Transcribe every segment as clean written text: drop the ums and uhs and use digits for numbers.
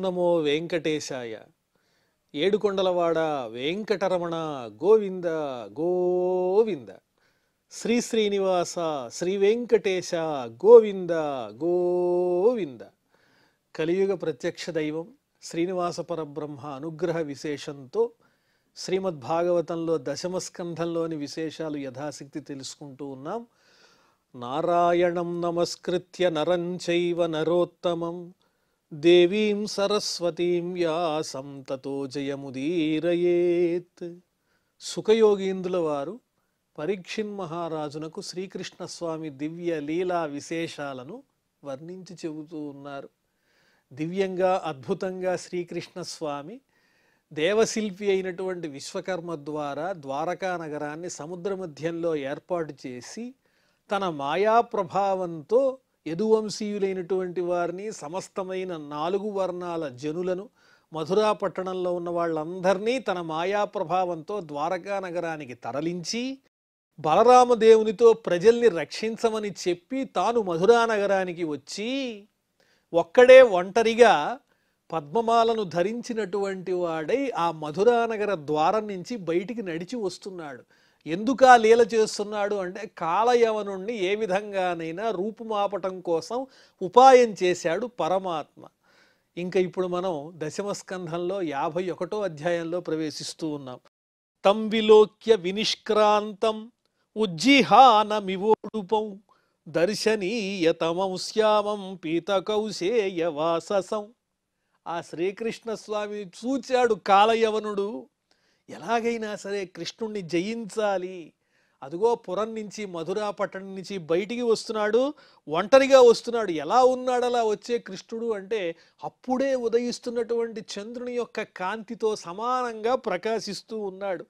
నమో వెంకటేశాయ. ఏడుకొండలవాడ వెంకటరమణ గోవింద గోవింద. శ్రీ శ్రీనివాస శ్రీ వెంకటేశ గోవింద గోవింద. కలియుగ ప్రత్యక్ష దైవం శ్రీనివాస పరబ్రహ్మ అనుగ్రహ విశేషంతో శ్రీమద్భాగవతంలో దశమస్కంధంలోని విశేషాలు యథాశక్తి తెలుసుకుంటూ ఉన్నాం. నారాయణం నమస్కృత్య నరం చైవ నరోత్తమం దేవీం సరస్వతీం వ్యాసం తతో జయముదీరయేత్. సుఖయోగీంద్రుల వారు పరీక్షిన్ మహారాజునకు శ్రీకృష్ణస్వామి దివ్య లీలా విశేషాలను వర్ణించి చెబుతూ ఉన్నారు. దివ్యంగా అద్భుతంగా శ్రీకృష్ణస్వామి దేవశిల్పి అయినటువంటి విశ్వకర్మ ద్వారా ద్వారకా నగరాన్ని సముద్ర మధ్యంలో ఏర్పాటు చేసి తన మాయా ప్రభావంతో యదువంశీయులైనటువంటి వారిని, సమస్తమైన 4 వర్ణాల జనులను, మధురా పట్టణంలో ఉన్న వాళ్ళందరినీ తన మాయా ప్రభావంతో ద్వారకా నగరానికి తరలించి బలరామదేవునితో ప్రజల్ని రక్షించమని చెప్పి తాను మధురా నగరానికి వచ్చి ఒక్కడే ఒంటరిగా పద్మమాలను ధరించినటువంటి వాడై ఆ మధురానగర ద్వారం నుంచి బయటికి నడిచి వస్తున్నాడు. ఎందుకు ఆ లీల చేస్తున్నాడు అంటే కాలయవనుణ్ణి ఏ విధంగానైనా రూపుమాపటం కోసం ఉపాయం చేశాడు పరమాత్మ. ఇంకా ఇప్పుడు మనం దశమస్కంధంలో 51వ అధ్యాయంలో ప్రవేశిస్తూ ఉన్నాం. తం విలోక్య వినిష్క్రాంతం ఉజ్జిహానమివోడుపం దర్శనీయతమం శ్యామం పీతకౌశేయవాససం. ఆ శ్రీకృష్ణ స్వామిని చూచాడు కాలయవనుడు. ఎలాగైనా సరే కృష్ణుణ్ణి జయించాలి. అదిగో పురం నుంచి, మధురా పట్టణం నుంచి బయటికి వస్తున్నాడు, ఒంటరిగా వస్తున్నాడు. ఎలా ఉన్నాడు అలా వచ్చే కృష్ణుడు అంటే అప్పుడే ఉదయిస్తున్నటువంటి చంద్రుని యొక్క కాంతితో సమానంగా ప్రకాశిస్తూ ఉన్నాడు.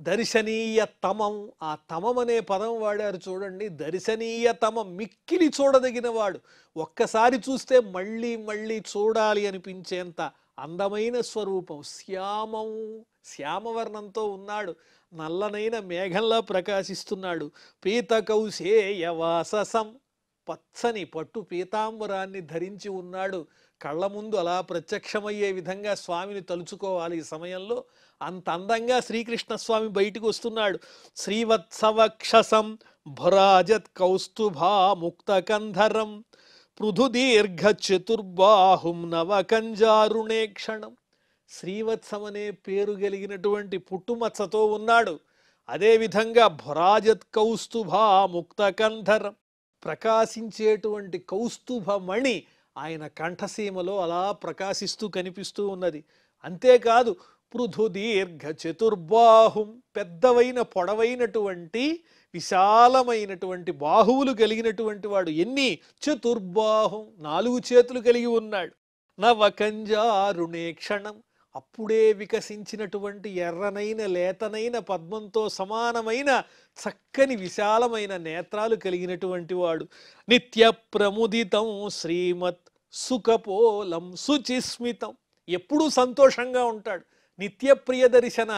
దర్శనీయ తమం, ఆ తమం అనే పదం వాడారు చూడండి. దర్శనీయ తమం, మిక్కిలి చూడదగిన వాడు. ఒక్కసారి చూస్తే మళ్ళీ మళ్ళీ చూడాలి అనిపించేంత అందమైన స్వరూపం. శ్యామం, శ్యామవర్ణంతో ఉన్నాడు. నల్లనైన మేఘంలా ప్రకాశిస్తున్నాడు. పీతకౌశేయవాససం, పచ్చని పట్టు పీతాంబరాన్ని ధరించి ఉన్నాడు. కళ్ళ ముందు అలా ప్రత్యక్షమయ్యే విధంగా స్వామిని తలుచుకోవాలి. ఈ సమయంలో అంత అందంగా శ్రీకృష్ణస్వామి బయటికి వస్తున్నాడు. శ్రీవత్సవక్షసం భరాజత్ కౌస్తుభా ముక్తకంధరం పృథుదీర్ఘ చతుర్బాహుం నవకంజారుణే క్షణం. శ్రీవత్సం అనే పేరు కలిగినటువంటి పుట్టుమచ్చతో ఉన్నాడు. అదేవిధంగా భరాజత్ కౌస్తుభా ముక్తకంధరం, ప్రకాశించేటువంటి కౌస్తుభమణి ఆయన కంఠసీమలో అలా ప్రకాశిస్తూ కనిపిస్తూ ఉన్నది. అంతేకాదు పృథుదీర్ఘ చతుర్బాహుం, పెద్దవైన పొడవైనటువంటి విశాలమైనటువంటి బాహువులు కలిగినటువంటి వాడు. ఎన్ని? చతుర్బాహుం, 4 చేతులు కలిగి ఉన్నాడు. నవకంజారుణే క్షణం, అప్పుడే వికసించినటువంటి ఎర్రనైన లేతనైన పద్మంతో సమానమైన చక్కని విశాలమైన నేత్రాలు కలిగినటువంటి వాడు. నిత్య ప్రముదితం శ్రీమత్ సుఖపోలం శుచిస్మితం, ఎప్పుడూ సంతోషంగా ఉంటాడు. నిత్య ప్రియదర్శన,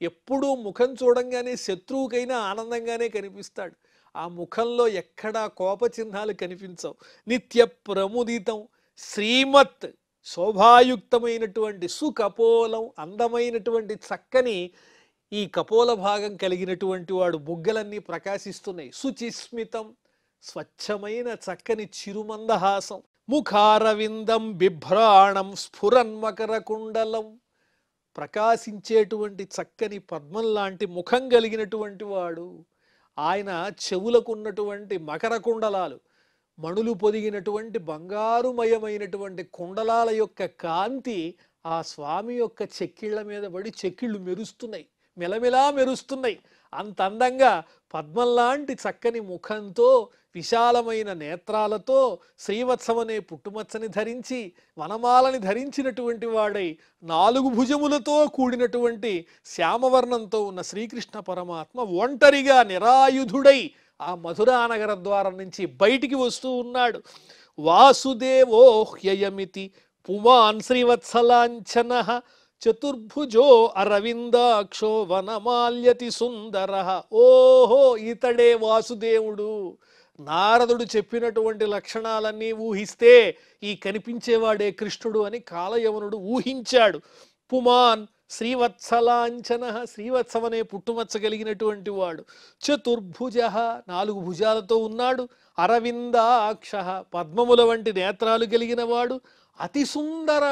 ఎప్పుడూ ముఖం చూడంగానే శత్రువుకైనా ఆనందంగానే కనిపిస్తాడు. ఆ ముఖంలో ఎక్కడా కోప చిహ్నాలు కనిపించవు. నిత్య ప్రముదితం శ్రీమత్, శోభాయుక్తమైనటువంటి, సుకపోలం, అందమైనటువంటి చక్కని ఈ కపోల భాగం కలిగినటువంటి వాడు. బుగ్గలన్నీ ప్రకాశిస్తున్నాయి. శుచిస్మితం, స్వచ్ఛమైన చక్కని చిరుమందహాసం. ముఖారవిందం బిభ్రాణం స్ఫురన్మకర కుండలం, ప్రకాశించేటువంటి చక్కని పద్మం లాంటి ముఖం కలిగినటువంటి వాడు. ఆయన చెవులకున్నటువంటి మకర కుండలాలు, మణులు పొదిగినటువంటి బంగారుమయమైనటువంటి కుండలాల యొక్క కాంతి ఆ స్వామి యొక్క చెక్కిళ్ళ మీద పడి చెక్కిళ్ళు మెరుస్తున్నాయి, మెలమెలా మెరుస్తున్నాయి. అంత అందంగా పద్మంలాంటి చక్కని ముఖంతో, విశాలమైన నేత్రాలతో, శ్రీవత్సమనే పుట్టుమచ్చని ధరించి, వనమాలని ధరించినటువంటి వాడై, 4 భుజములతో కూడినటువంటి శ్యామవర్ణంతో ఉన్న శ్రీకృష్ణ పరమాత్మ ఒంటరిగా నిరాయుధుడై ఆ మధురానగర ద్వారం నుంచి బయటికి వస్తూ ఉన్నాడు. వాసుదేవో హ్యయమితి పుమాన్ శ్రీవత్సలాంఛన చతుర్భుజో అరవిందాక్షో వనమాల్యతి సుందర. ఓహో, ఇతడే వాసుదేవుడు, నారదుడు చెప్పినటువంటి లక్షణాలన్నీ ఊహిస్తే ఈ కనిపించేవాడే కృష్ణుడు అని కాలయవనుడు ఊహించాడు. పుమాన్ శ్రీవత్సలాంఛన, శ్రీవత్సం అనే పుట్టుమచ్చ కలిగినటువంటి వాడు. చతుర్భుజ, 4 భుజాలతో ఉన్నాడు. అరవిందాక్ష, పద్మముల వంటి నేత్రాలు కలిగిన వాడు. అతి సుందర,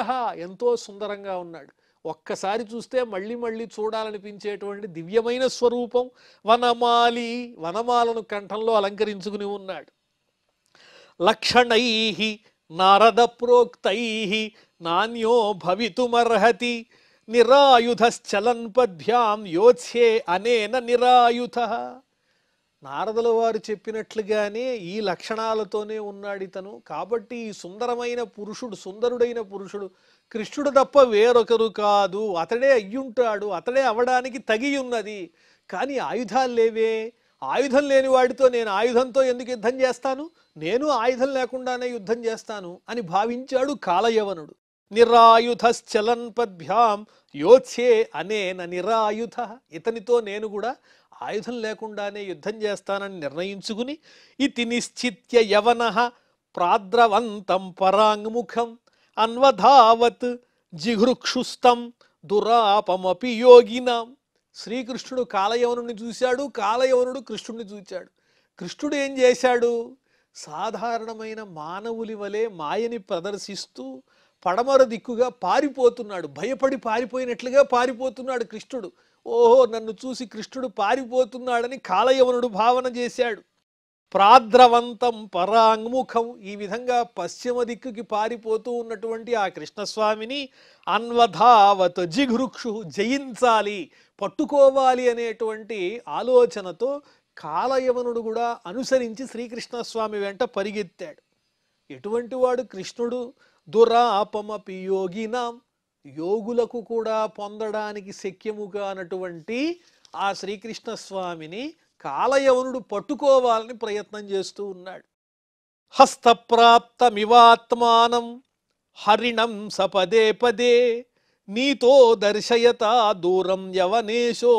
ఎంతో సుందరంగా ఉన్నాడు. ఒక్కసారి చూస్తే మళ్ళీ మళ్ళీ చూడాలనిపించేటువంటి దివ్యమైన స్వరూపం. వనమాలి, వనమాలను కంఠంలో అలంకరించుకుని ఉన్నాడు. లక్షణై నారద ప్రోక్తై నాన్యో భవితుమర్హతి నిరాయుధశ్చలన్ పద్భ్యాం యోత్స్యే అనేన నిరాయుధ. నారదుల వారు చెప్పినట్లుగానే ఈ లక్షణాలతోనే ఉన్నాడు ఇతను. కాబట్టి ఈ సుందరమైన పురుషుడు, సుందరుడైన పురుషుడు కృష్ణుడు తప్ప వేరొకరు కాదు. అతడే అయ్యుంటాడు, అతడే అవడానికి తగి ఉన్నది. కానీ ఆయుధాలు లేవే, ఆయుధం లేని వాడితో నేను ఆయుధంతో ఎందుకు యుద్ధం చేస్తాను, నేను ఆయుధం లేకుండానే యుద్ధం చేస్తాను అని భావించాడు కాలయవనుడు. నిరాయుధశ్చలన్ పద్భ్యాం యోత్స్యే అనేన నిరాయుధ, ఇతనితో నేను కూడా ఆయుధం లేకుండానే యుద్ధం చేస్తానని నిర్ణయించుకుని ఇతి నిశ్చిత్య యవనః ప్రాద్రవంతం పరాంగుముఖం అన్వధావత్ జిఘృక్షుస్తం దురాపమపి యోగినాం. శ్రీకృష్ణుడు కాలయవనుడిని చూశాడు, కాలయవనుడు కృష్ణుడిని చూశాడు. కృష్ణుడు ఏం చేశాడు? సాధారణమైన మానవులి వలె మాయని ప్రదర్శిస్తూ పడమర దిక్కుగా పారిపోతున్నాడు. భయపడి పారిపోయినట్లుగా పారిపోతున్నాడు కృష్ణుడు. ఓహో, నన్ను చూసి కృష్ణుడు పారిపోతున్నాడని కాలయవనుడు భావన చేశాడు. ప్రాద్రవంతం పరాంగుముఖం, ఈ విధంగా పశ్చిమ దిక్కుకి పారిపోతూ ఉన్నటువంటి ఆ కృష్ణస్వామిని అన్వధావత్ జిఘృక్షు, జయించాలి, పట్టుకోవాలి అనేటువంటి ఆలోచనతో కాలయవనుడు కూడా అనుసరించి శ్రీకృష్ణస్వామి వెంట పరిగెత్తాడు. ఎటువంటి వాడు కృష్ణుడు? దురాపమపి యోగినాం, యోగులకు కూడా పొందడానికి శక్యముగా అన్నటువంటి ఆ శ్రీకృష్ణస్వామిని కాలయవనుడు పట్టుకోవాలని ప్రయత్నం చేస్తూ ఉన్నాడు. హస్తప్రాప్తమివాత్మానం హరిణం సపదే పదే నీతో దర్శయత దూరం యవనేశో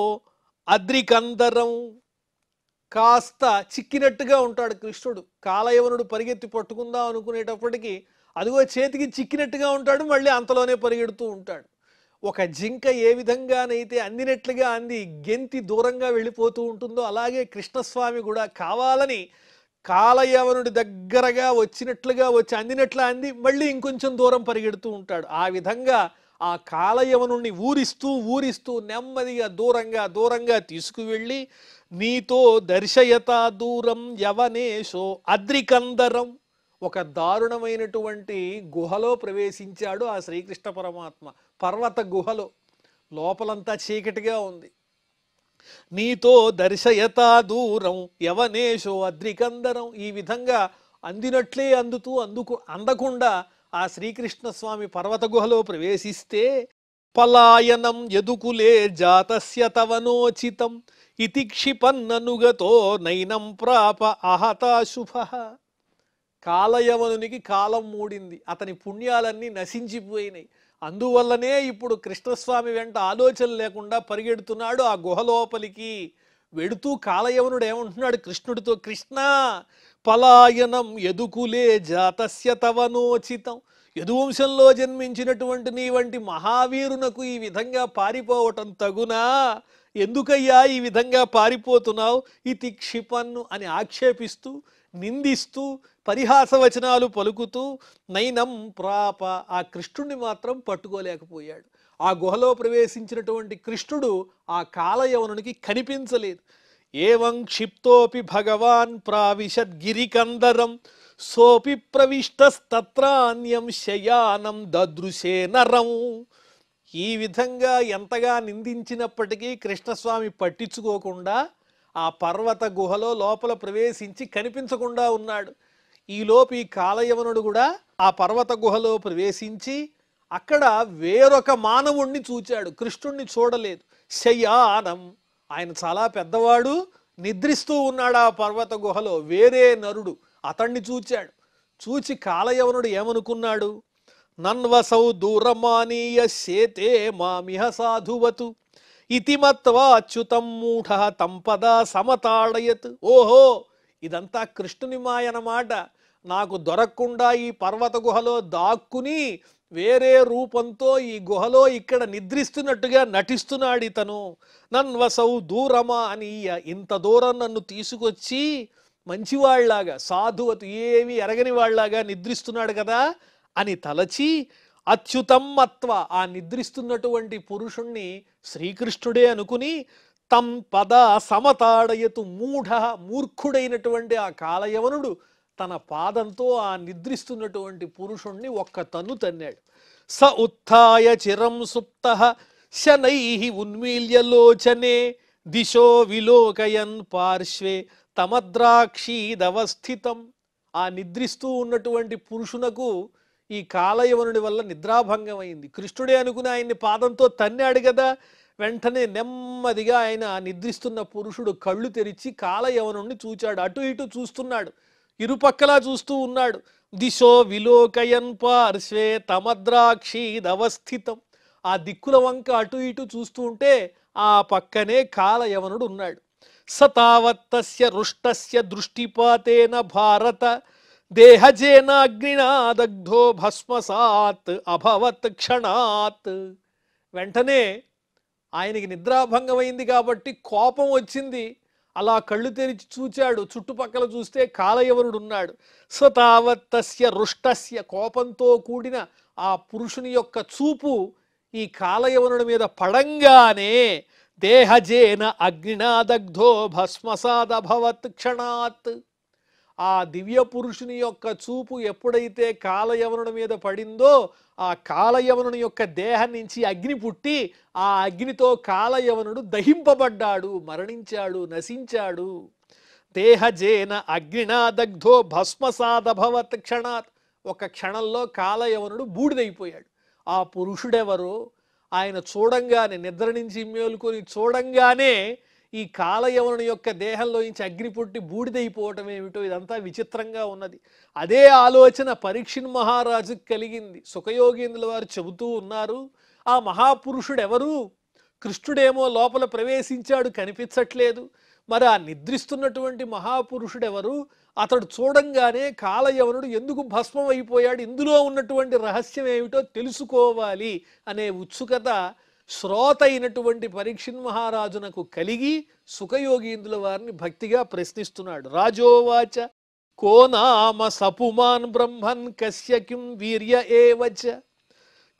అద్రికందరం. కాస్త చిక్కినట్టుగా ఉంటాడు కృష్ణుడు. కాలయవనుడు పరిగెత్తి పట్టుకుందాం అనుకునేటప్పటికీ అదిగో చేతికి చిక్కినట్టుగా ఉంటాడు, మళ్ళీ అంతలోనే పరిగెడుతూ ఉంటాడు. ఒక జింక ఏ విధంగానైతే అందినట్లుగా అంది గెంతి దూరంగా వెళ్ళిపోతూ ఉంటుందో అలాగే కృష్ణస్వామి కూడా కావాలని కాలయవనుడి దగ్గరగా వచ్చినట్లుగా వచ్చి అందినట్లా అంది మళ్ళీ ఇంకొంచెం దూరం పరిగెడుతూ ఉంటాడు. ఆ విధంగా ఆ కాలయవనుణ్ణి ఊరిస్తూ ఊరిస్తూ నెమ్మదిగా దూరంగా దూరంగా తీసుకువెళ్ళి నీతో దర్శయత దూరం యవనేశో అద్రికందరం, ఒక దారుణమైనటువంటి గుహలో ప్రవేశించాడు ఆ శ్రీకృష్ణ పరమాత్మ. పర్వత గుహలో, లోపలంతా చీకటిగా ఉంది. నీతో దర్శయత దూరం యవనేశో అద్రికందరం, ఈ విధంగా అందినట్లే అందకుండా ఆ శ్రీకృష్ణ స్వామి పర్వత గుహలో ప్రవేశిస్తే పలాయనం యదుకులే జాతస్య తవనోచితం ఇతి క్షిపన్ననుగతో నైనం ప్రాప అహతాశుభః. కాలయవనునికి కాలం మూడింది, అతని పుణ్యాలన్నీ నశించిపోయినాయి. అందువల్లనే ఇప్పుడు కృష్ణస్వామి వెంట ఆలోచన లేకుండా పరిగెడుతున్నాడు ఆ గుహలోపలికి. వెడుతూ కాలయవనుడు ఏమంటున్నాడు కృష్ణుడితో, కృష్ణ పలాయనం యదుకులే జాతస్య తవనోచితం, యదువంశంలో జన్మించినటువంటి నీ వంటి మహావీరునకు ఈ విధంగా పారిపోవటం తగునా? ఎందుకయ్యా ఈ విధంగా పారిపోతున్నావు? ఇతి క్షిపన్ను అని ఆక్షేపిస్తూ నిందిస్తూ పరిహాసవచనాలు పలుకుతూ నైనం ప్రాప, ఆ కృష్ణుడిని మాత్రం పట్టుకోలేకపోయాడు. ఆ గుహలో ప్రవేశించినటువంటి కృష్ణుడు ఆ కాలయవనునికి కనిపించలేదు. ఏవం క్షిప్తోపి భగవాన్ ప్రావిశద్గిరికందరం సోపి ప్రవిష్టస్తత్రాన్యం శయానం దదృశే నరం. ఈ విధంగా ఎంతగా నిందించినప్పటికీ కృష్ణస్వామి పట్టించుకోకుండా ఆ పర్వత గుహలో లోపల ప్రవేశించి కనిపించకుండా ఉన్నాడు. ఈలోపు ఈ కాలయవనుడు కూడా ఆ పర్వత గుహలో ప్రవేశించి అక్కడ వేరొక మానవుణ్ణి చూచాడు, కృష్ణుణ్ణి చూడలేదు. శయానం, ఆయన చాలా పెద్దవాడు, నిద్రిస్తూ ఉన్నాడు ఆ పర్వత గుహలో. వేరే నరుడు అతన్ని చూచాడు. చూచి కాలయవనుడు ఏమనుకున్నాడు? నన్వసౌ దూరమానీయ శేతే మామిహ సాధువతు ఇతి మత్వా అచ్యుతం మూఢ తంపదా సమతాడయత్. ఓహో, ఇదంతా కృష్ణుని మాయ అన్నమాట. నాకు దొరకకుండా ఈ పర్వత గుహలో దాక్కుని వేరే రూపంతో ఈ గుహలో ఇక్కడ నిద్రిస్తున్నట్టుగా నటిస్తున్నాడు ఇతను. నన్వసౌ దూరమా అని ఇంత దూరం నన్ను తీసుకొచ్చి మంచివాళ్లాగా సాధువతు ఏమీ ఎరగని వాళ్ళలాగా నిద్రిస్తున్నాడు కదా అని తలచి అచ్యుతం మత్వ ఆ నిద్రిస్తున్నటువంటి పురుషుణ్ణి శ్రీకృష్ణుడే అనుకుని తం పద సమతాడయతు మూర్ఖుడైనటువంటి ఆ కాలయవనుడు తన పాదంతో ఆ నిద్రిస్తున్నటువంటి పురుషుణ్ణి ఒక్క తన్ను తన్నాడు. స ఉత్థాయ చిరం సుప్త శనై ఉన్మీల్యలోచనే దిశో విలోకయన్ పార్శ్వే తమద్రాక్షీదవస్థితం. ఆ నిద్రిస్తూ ఉన్నటువంటి పురుషునకు ఈ కాలయవనుడి వల్ల నిద్రాభంగం అయింది. కృష్ణుడే అనుకుని ఆయన్ని పాదంతో తన్నాడు కదా. వెంటనే నెమ్మదిగా ఆయన నిద్రిస్తున్న పురుషుడు కళ్ళు తెరిచి కాలయవనుణ్ణి చూచాడు. అటు ఇటు చూస్తున్నాడు, ఇరుపక్కలా చూస్తూ ఉన్నాడు. దిశో విలోకయన్ పార్శ్వే తమద్రాక్షీదవస్థితం. ఆ దిక్కుల వంక అటు ఇటు చూస్తూ ఉంటే ఆ పక్కనే కాలయవనుడు ఉన్నాడు. సతావత్తస్య రుష్టస్య దృష్టిపాతేన భారత దేహజేన అగ్నినా దగ్ధో భస్మసాత్ అభవత్ క్షణాత్. వెంటనే ఆయనకి నిద్రాభంగమైంది కాబట్టి కోపం వచ్చింది. అలా కళ్ళు తెరిచి చూచాడు, చుట్టుపక్కల చూస్తే కాలయవనుడు ఉన్నాడు. సతావత్తస్య రుష్టస్య కోపంతో కూడిన ఆ పురుషుని యొక్క చూపు ఈ కాలయవనుడి మీద పడంగానే దేహజేన అగ్నినా దగ్ధో భస్మసాదభవత్ క్షణాత్. ఆ దివ్య పురుషుని యొక్క చూపు ఎప్పుడైతే కాలయవనుడి మీద పడిందో ఆ కాలయవనుని యొక్క దేహం నుంచి అగ్ని పుట్టి ఆ అగ్నితో కాలయవనుడు దహింపబడ్డాడు, మరణించాడు, నశించాడు. దేహజేన అగ్నినా దగ్ధో భస్మసాదభవత్ క్షణాత్. ఒక క్షణంలో కాలయవనుడు బూడిదైపోయాడు. ఆ పురుషుడెవరో ఆయన చూడంగానే, నిద్ర నుంచి మేలుకొని చూడంగానే ఈ కాలయవనుని యొక్క దేహంలో నుంచి అగ్ని పుట్టి బూడిదైపోవటం ఏమిటో ఇదంతా విచిత్రంగా ఉన్నది. అదే ఆలోచన పరీక్షిన్ మహారాజుకు కలిగింది. సుఖయోగీంద్రుల వారు చెబుతూ ఉన్నారు, ఆ మహాపురుషుడు ఎవరు? కృష్ణుడేమో లోపల ప్రవేశించాడు, కనిపించట్లేదు. మరి ఆ నిద్రిస్తున్నటువంటి మహాపురుషుడు ఎవరు? అతడు చూడంగానే కాలయవనుడు ఎందుకు భస్మం అయిపోయాడు? ఇందులో ఉన్నటువంటి రహస్యం ఏమిటో తెలుసుకోవాలి అనే ఉత్సుకత శ్రోత అయినటువంటి పరీక్షిన్ మహారాజునకు కలిగి సుఖయోగీంద్రుల వారిని భక్తిగా ప్రశ్నిస్తున్నాడు. రాజోవాచ కో నామ సపుమాన్ బ్రహ్మన్ కస్య కిం వీర్య ఏవచ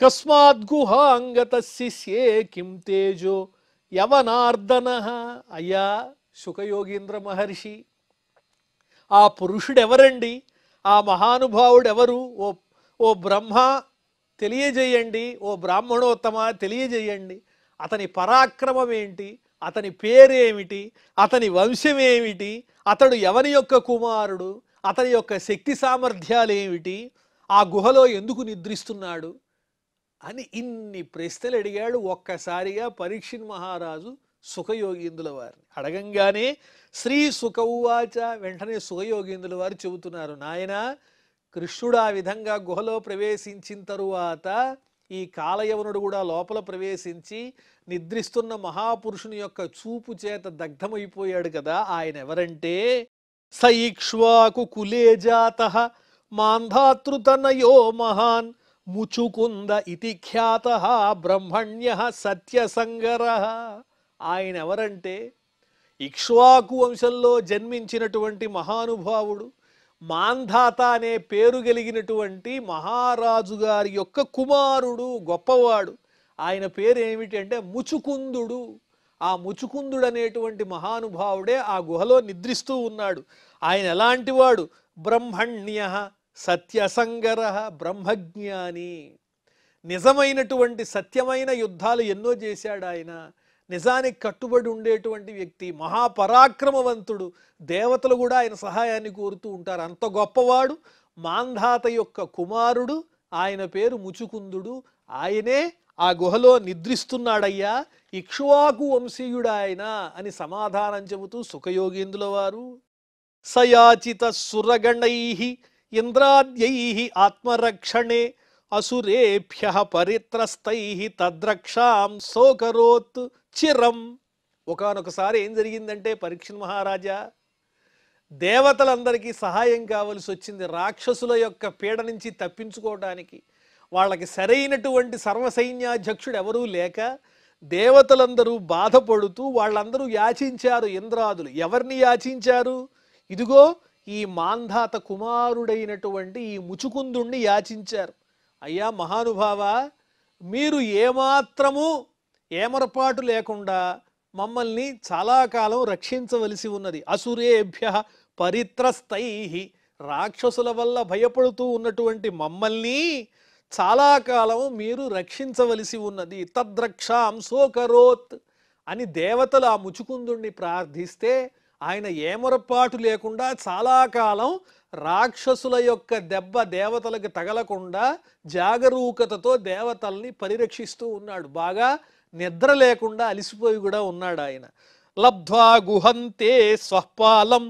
కస్మాత్ గుహాంగత శిష్యే కిం తేజో యవనార్దన. అయ్యా సుఖయోగీంద్ర మహర్షి, ఆ పురుషుడెవరండి? ఆ మహానుభావుడెవరు? ఓ బ్రహ్మ తెలియజేయండి, ఓ బ్రాహ్మణోత్తమ తెలియజేయండి. అతని పరాక్రమం ఏంటి? అతని పేరేమిటి? అతని వంశమేమిటి? అతడు ఎవరి యొక్క కుమారుడు? అతని యొక్క శక్తి సామర్థ్యాలు ఏమిటి? ఆ గుహలో ఎందుకు నిద్రిస్తున్నాడు అని ఇన్ని ప్రశ్నలు అడిగాడు ఒక్కసారిగా పరీక్షిన్ మహారాజు సుఖయోగీంద్రుల వారిని. అడగంగానే శ్రీ సుఖ ఉవాచ. వెంటనే సుఖయోగీంద్రుల వారు చెబుతున్నారు, నాయన కృష్ణుడు ఆ విధంగా గుహలో ప్రవేశించిన తరువాత ఈ కాలయవనుడు కూడా లోపల ప్రవేశించి నిద్రిస్తున్న మహాపురుషుని యొక్క చూపు చేత దగ్ధమైపోయాడు కదా. ఆయన ఎవరంటే సైక్ష్వాకు కులే జాతః మాంధాతృతనయో మహాన్ ముచుకుంద ఇతి ఖ్యాతః బ్రహ్మణ్యః సత్యసంగరః. ఆయన ఎవరంటే ఇక్ష్వాకు వంశంలో జన్మించినటువంటి మహానుభావుడు, మాంధాత అనే పేరు కలిగినటువంటి మహారాజు గారి యొక్క కుమారుడు, గొప్పవాడు. ఆయన పేరు ఏమిటి అంటే ముచుకుందుడు. ఆ ముచుకుందుడు అనేటువంటి మహానుభావుడే ఆ గుహలో నిద్రిస్తూ ఉన్నాడు. ఆయన ఎలాంటి వాడు? బ్రహ్మణ్య సత్యసంగర, బ్రహ్మజ్ఞాని. నిజమైనటువంటి సత్యమైన యుద్ధాలు ఎన్నో చేశాడు ఆయన. నిజానికి కట్టుబడి ఉండేటువంటి వ్యక్తి, మహాపరాక్రమవంతుడు. దేవతలు కూడా ఆయన సహాయాన్ని కోరుతూ ఉంటారు, అంత గొప్పవాడు. మాంధాత యొక్క కుమారుడు, ఆయన పేరు ముచుకుందుడు. ఆయనే ఆ గుహలో నిద్రిస్తున్నాడయ్యా, ఇక్ష్వాకు వంశీయుడు ఆయన అని సమాధానం చెబుతూ సుఖయోగీంద్రుల వారు సయాచిత సురగణై ఇంద్రాద్యై ఆత్మరక్షణే అసురేభ్య పరిత్రస్తై తద్రక్షాం సోకరోత్ చిరం. ఒకానొకసారి ఏం జరిగిందంటే పరీక్షిన్ మహారాజా, దేవతలందరికీ సహాయం కావలసి వచ్చింది రాక్షసుల యొక్క పీడ నుంచి తప్పించుకోవడానికి. వాళ్ళకి సరైనటువంటి సర్వసైన్యాధ్యక్షుడు ఎవరూ లేక దేవతలందరూ బాధపడుతూ వాళ్ళందరూ యాచించారు. ఇంద్రాదులు ఎవరిని యాచించారు? ఇదిగో ఈ మాంధాత కుమారుడైనటువంటి ఈ ముచుకుందుణ్ణి యాచించారు. అయ్యా మహానుభావ, మీరు ఏమాత్రము ఏమరపాటు లేకుండా మమ్మల్ని చాలా కాలం రక్షించవలసి ఉన్నది. అసురేభ్య పరిత్రస్తై, రాక్షసుల వల్ల భయపడుతూ ఉన్నటువంటి మమ్మల్ని చాలా కాలం మీరు రక్షించవలసి ఉన్నది. తద్రక్షాం సోకరోత్ అని దేవతలు ఆ ముచుకుందుణ్ణి ప్రార్థిస్తే ఆయన ఏమరపాటు లేకుండా చాలా కాలం రాక్షసుల యొక్క దెబ్బ దేవతలకు తగలకుండా జాగరూకతతో దేవతల్ని పరిరక్షిస్తూ ఉన్నాడు. బాగా నిద్ర లేకుండా అలిసిపోయి కూడా ఉన్నాడు ఆయన. లబ్ధ్వా గుహంతే స్వపాలం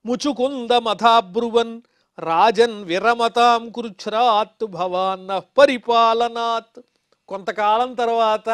ముచుకుందమథాబ్రువన్ రాజన్ విరమతాం కృచ్ఛ్రాత్ భవాన్న పరిపాలనాత్. కొంతకాలం తర్వాత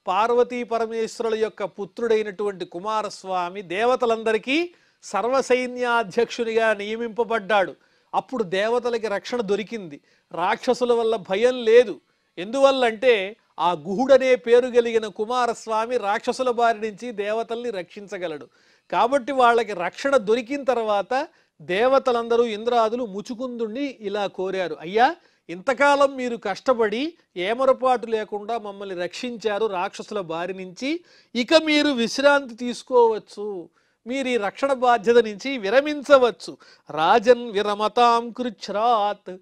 పార్వతీ పరమేశ్వరుల యొక్క పుత్రుడైనటువంటి కుమారస్వామి దేవతలందరికీ సర్వసైన్యాధ్యక్షునిగా నియమింపబడ్డాడు. అప్పుడు దేవతలకి రక్షణ దొరికింది. రాక్షసుల వల్ల భయం లేదు. ఎందువల్లంటే ఆ గుహుడనే పేరు కలిగిన కుమారస్వామి రాక్షసుల బారి నుంచి దేవతల్ని రక్షించగలడు. కాబట్టి వాళ్ళకి రక్షణ దొరికిన తర్వాత దేవతలందరూ ఇంద్రాదులు ముచుకుందుణ్ణి ఇలా కోరారు. అయ్యా, ఇంతకాలం మీరు కష్టపడి ఏమరపాటు లేకుండా మమ్మల్ని రక్షించారు రాక్షసుల బారి నుంచి. ఇక మీరు విశ్రాంతి తీసుకోవచ్చు. మీరు ఈ రక్షణ బాధ్యత నుంచి విరమించవచ్చు. రాజన్ విరమతాం కృచ్ఛ్రాత్,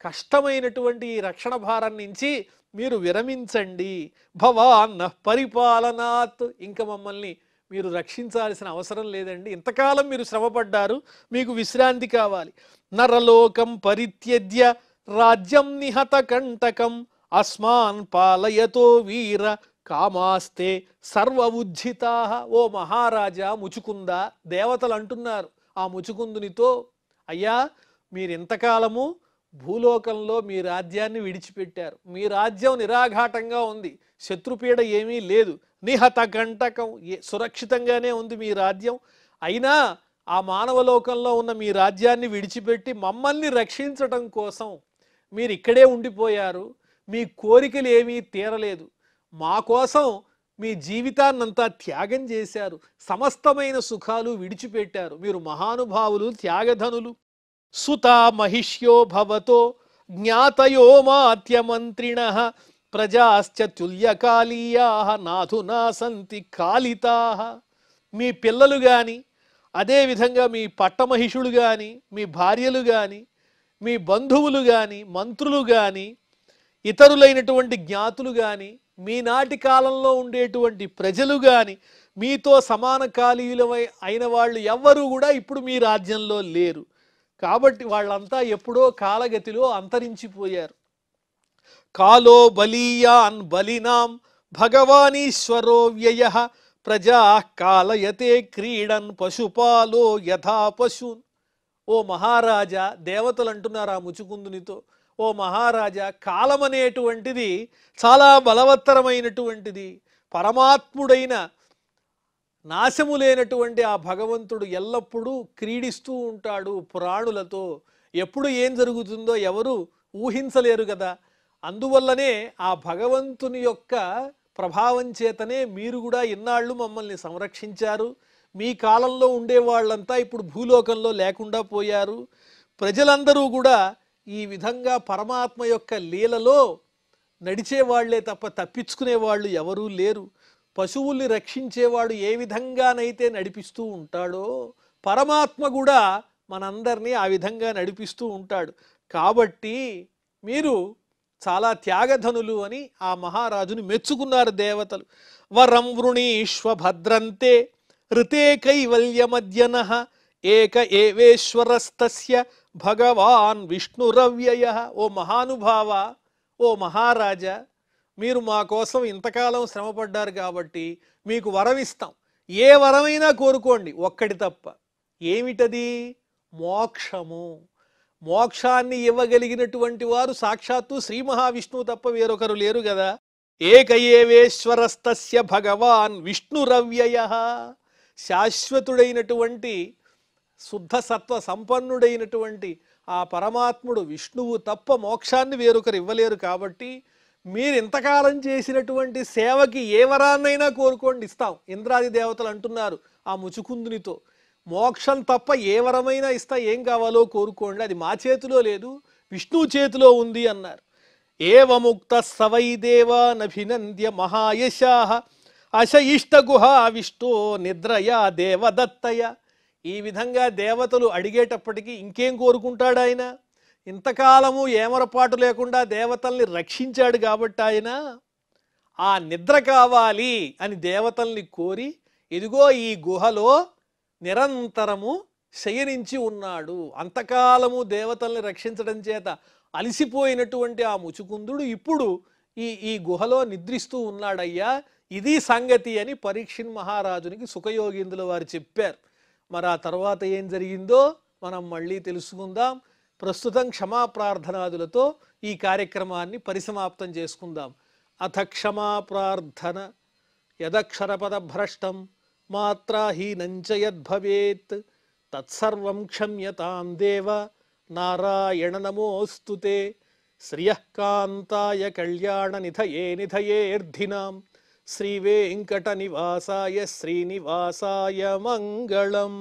కష్టమైనటువంటి ఈ రక్షణ భారం నుంచి మీరు విరమించండి. భవాన్న పరిపాలనాత్, ఇంకా మమ్మల్ని మీరు రక్షించాల్సిన అవసరం లేదండి. ఇంతకాలం మీరు శ్రమపడ్డారు, మీకు విశ్రాంతి కావాలి. నరలోకం పరిత్యజ్య రాజ్యం నిహత కంటకం అస్మాన్ పాలయతో వీర కామాస్తే సర్వ ఉజ్జితా. ఓ మహారాజా ముచుకుంద, దేవతలు అంటున్నారు ఆ ముచుకుందునితో, అయ్యా మీరు ఇంతకాలము భూలోకంలో మీ రాజ్యాన్ని విడిచిపెట్టారు. మీ రాజ్యం నిరాఘాటంగా ఉంది, శత్రుపీడ ఏమీ లేదు, నిహత కంటకం, సురక్షితంగానే ఉంది మీ రాజ్యం. అయినా ఆ మానవలోకంలో ఉన్న మీ రాజ్యాన్ని విడిచిపెట్టి మమ్మల్ని రక్షించటం కోసం మీరు ఇక్కడే ఉండిపోయారు. మీ కోరికలు ఏమీ తీరలేదు. మా కోసం మీ జీవితాన్నంతా త్యాగం చేశారు. సమస్తమైన సుఖాలు విడిచిపెట్టారు. మీరు మహానుభావులు, త్యాగధనులు. సుతా మహిష్యో భవతో జ్ఞాతయో మాత్యమంత్రిణ ప్రజాశ్చ తుల్యకాలీయా నాధునా సంతి కాలితా. మీ పిల్లలు కానీ, అదేవిధంగా మీ పట్టమహిషులు కానీ, మీ భార్యలు కానీ, మీ బంధువులు కానీ, మంత్రులు కానీ, ఇతరులైనటువంటి జ్ఞాతులు కానీ, మీ నాటి కాలంలో ఉండేటువంటి ప్రజలు కానీ, మీతో సమాన కాలీయులమై అయిన వాళ్ళు ఎవ్వరూ కూడా ఇప్పుడు మీ రాజ్యంలో లేరు. కాబట్టి వాళ్ళంతా ఎప్పుడో కాలగతిలో అంతరించిపోయారు. కాలో బలీయాన్ బలినాం భగవానీశ్వరో వ్యయః ప్రజా కాలయతే క్రీడన్ పశుపాలో యథా పశూన్. ఓ మహారాజా, దేవతలు అంటున్నారు ఆ ముచుకుందునితో, ఓ మహారాజా, కాలం అనేటువంటిది చాలా బలవత్తరమైనటువంటిది. పరమాత్ముడైన నాశము లేనటువంటి ఆ భగవంతుడు ఎల్లప్పుడూ క్రీడిస్తూ ఉంటాడు ప్రాణులతో. ఎప్పుడు ఏం జరుగుతుందో ఎవరు ఊహించలేరు కదా. అందువల్లనే ఆ భగవంతుని యొక్క ప్రభావం చేతనే మీరు కూడా ఇన్నాళ్ళు మమ్మల్ని సంరక్షించారు. మీ కాలంలో ఉండేవాళ్ళంతా ఇప్పుడు భూలోకంలో లేకుండా పోయారు. ప్రజలందరూ కూడా ఈ విధంగా పరమాత్మ యొక్క లీలలో నడిచేవాళ్లే తప్ప తప్పించుకునే వాళ్ళు ఎవరూ లేరు. పశువుల్ని రక్షించేవాడు ఏ విధంగానైతే నడిపిస్తూ ఉంటాడో పరమాత్మ కూడా మనందరినీ ఆ విధంగా నడిపిస్తూ ఉంటాడు. కాబట్టి మీరు చాలా త్యాగధనులు అని ఆ మహారాజుని మెచ్చుకున్నారు దేవతలు. వరం వృణీష్వ భద్రంతే ఋతే కైవల్యమద్యనః ఏక ఏవేశ్వరస్తస్య భగవాన్ విష్ణురవ్యయః. ఓ మహానుభావ, ఓ మహారాజా, మీరు మా కోసం ఇంతకాలం శ్రమపడ్డారు కాబట్టి మీకు వరం ఇస్తాం. ఏ వరమైనా కోరుకోండి, ఒక్కటి తప్ప. ఏమిటది? మోక్షము. మోక్షాన్ని ఇవ్వగలిగినటువంటి వారు సాక్షాత్తు శ్రీ మహావిష్ణువు తప్ప వేరొకరు లేరు కదా. ఏక ఏవేశ్వరస్తస్య భగవాన్ విష్ణురవ్యయః. శాశ్వతుడైనటువంటి శుద్ధ సత్వ సంపన్నుడైనటువంటి ఆ పరమాత్ముడు విష్ణువు తప్ప మోక్షాన్ని వేరొకరు ఇవ్వలేరు. కాబట్టి మీరు ఇంతకాలం చేసినటువంటి సేవకి ఏ వరాన్నైనా కోరుకోండి, ఇస్తాం. ఇంద్రాది దేవతలు అంటున్నారు ఆ ముచుకుందునితో, మోక్షం తప్ప ఏ వరమైనా ఇస్తా, ఏం కావాలో కోరుకోండి, అది మా చేతిలో లేదు, విష్ణువు చేతిలో ఉంది అన్నారు. ఏవముక్త సవై దేవా నభినంద్య మహాయశాః అశయిష్టగుహా విష్ణో నిద్రయా దేవదత్తయ. ఈ విధంగా దేవతలు అడిగేటప్పటికీ ఇంకేం కోరుకుంటాడు ఆయన? ఇంతకాలము ఏమరపాటు లేకుండా దేవతల్ని రక్షించాడు కాబట్టి ఆయన ఆ నిద్ర కావాలి అని దేవతల్ని కోరి, ఇదిగో ఈ గుహలో నిరంతరము శయనించి ఉన్నాడు. అంతకాలము దేవతల్ని రక్షించడం చేత అలసిపోయినటువంటి ఆ ముచుకుందుడు ఇప్పుడు ఈ గుహలో నిద్రిస్తూ ఉన్నాడయ్యా, ఇది సంగతి అని పరీక్షిన్ మహారాజునికి సుఖయోగీంద్రుల వారు చెప్పారు. మరి ఆ తర్వాత ఏం జరిగిందో మనం మళ్ళీ తెలుసుకుందాం. ప్రస్తుతం క్షమాప్రార్థనాదులతో ఈ కార్యక్రమాన్ని పరిసమాప్తం చేసుకుందాం. అథ క్షమాప్రార్థన. యదక్షరపద భ్రష్టం మాత్రాహీనంచ యద్భవేత్ తత్సర్వం క్షమ్యతాం దేవ నారాయణ నమోస్తుతే. శ్రియః కాంతాయ కళ్యాణ నిధయే నిధయేర్ధినాం శ్రీవేంకట నివాసాయ శ్రీనివాసాయ మంగళం.